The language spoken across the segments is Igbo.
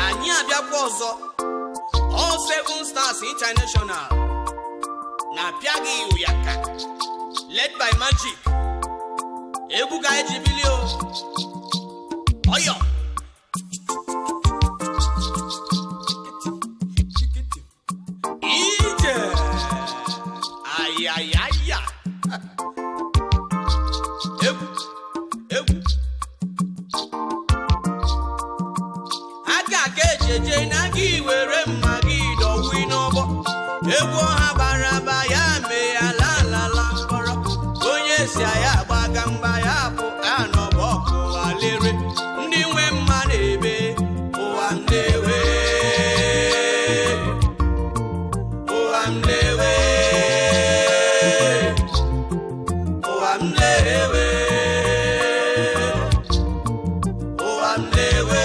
Anyị abịakwa ọzọ. All 7 Stars International na Piagi Uyaka, led by Magic. Ebuka Ejibilio Oyo Ije Ayayaya Ebu Aka kejeje na gị were mma gị dọwi n'ọgbọ. Egwu ọha baraba ya mee ya lalala mkpọrọ. Onye si ya gbaga mgba ya bụ anọbọ ọkụ alere. Ndị nwe mma na-ebe ụwa m na-ewe, ụwa m na-ewe, ụwa m na-ewe, ụwa m na-ewe,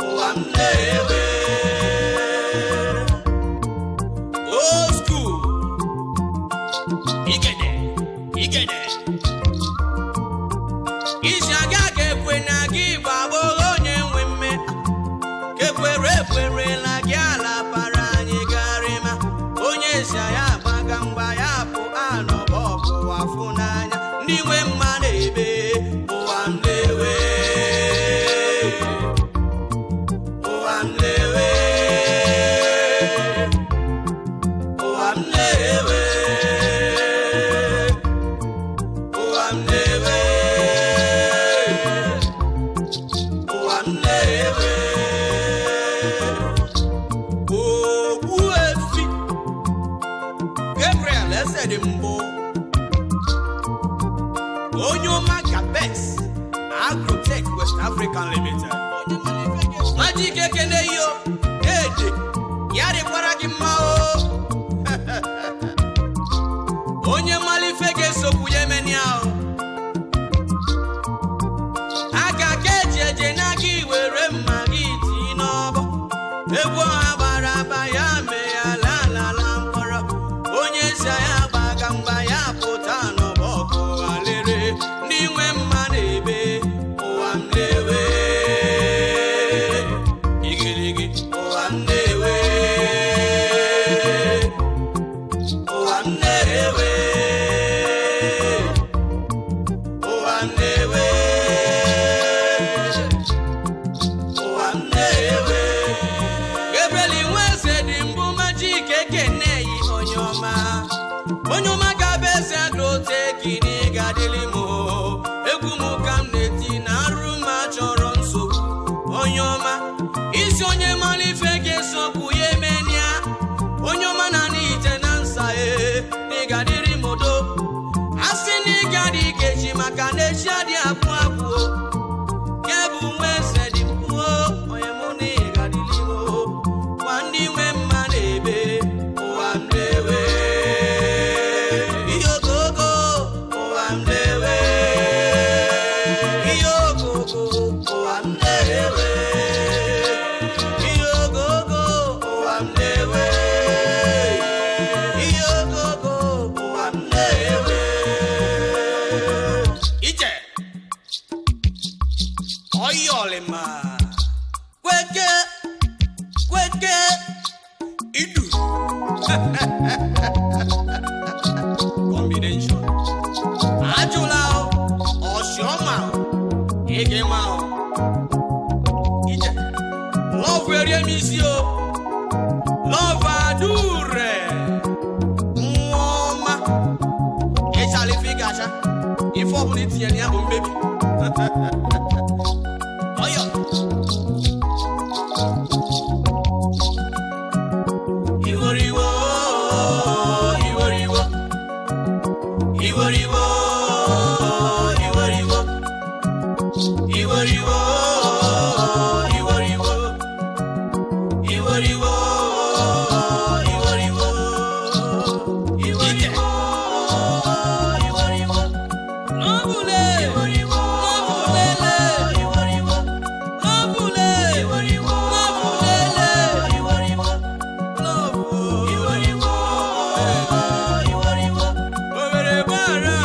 ụwa m na-ewe. Old school. Igede. Isi aga ga-ekwe na gị gbagbo onye nwe mme. Kekwere ekwerela gị ala para anyị garịma. Onye si ya gbaga mgba ya bụ anọbọ ọkụ afụ n'anya. Ndị nwe mma na-ebe ụwa m na-ewe, ụwa m na-ewe, ụwa m na-ewe, ụwa m na-ewe, ụwa m na-ewe. Ogbuefi Gabriel Esedimbo onye ọma Gabes Agrotech West African Limited. Magic ekene yo ede ya dịkwara gị mma o. Onye malife ga-esokwu ya emeni ahụ. Aka ka ejeje na gị were mma gị ti n'ọbọ. Egwu ọha gbara aba ya mee ya lalala mkpọrọ. Onye si ya gbaga mgba ya pụta n'ọbọ ọkụ alere. Ndị nwe mma na-ebe ụwa m na-ewe, igirigi ụwa m na-ewe, ụwa m na-ewe, ụwa m na-ewe, ụwa m na-ewe. Gabriel Esedimbo Magic ekene yi onye ọma. Onye ọma Gabes Agrotech n'ịga dịlị m. Egwu m ka m na-eti na arụ ma chọrọ nsogbu. Onye ọma isi onye malife ga-esokwu ya emenia. Onye ọma na n'ite na nsa n'ịga dịrị m udo. Asị n'ịga dị ikechi maka na echi adị apụ apụ. Kebu nwe Esedimbo onye mụ n'ịga dịrị m. Kwa ndị nwe mma na-ebe ụwa m na-ewe, ihe ogogo ụwa m na-ewe, ihe ogogo ụwa m na-ewe, ihe ogogo ụwa m na-ewe, ihe ogogo ụwa m na-ewe. Ije Oyolima kweke idu combination ajula Oshioma Egema Ije love eri emisi o, love adure nwoma echalifigasha ifo bụ n'itinye ya bụ mmebi. Oyo Iworiwo Iworiwo Iworiwo Iworiwo Iworiwo Iworiwo Iworiwo Iworiwo Iworiwo Iworiwo Nobule Iworiwo Nobulele Iworiwo Nobule Iworiwo Nobulele Iworiwo Love Iworiwo Iworiwo Obere bara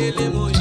Ele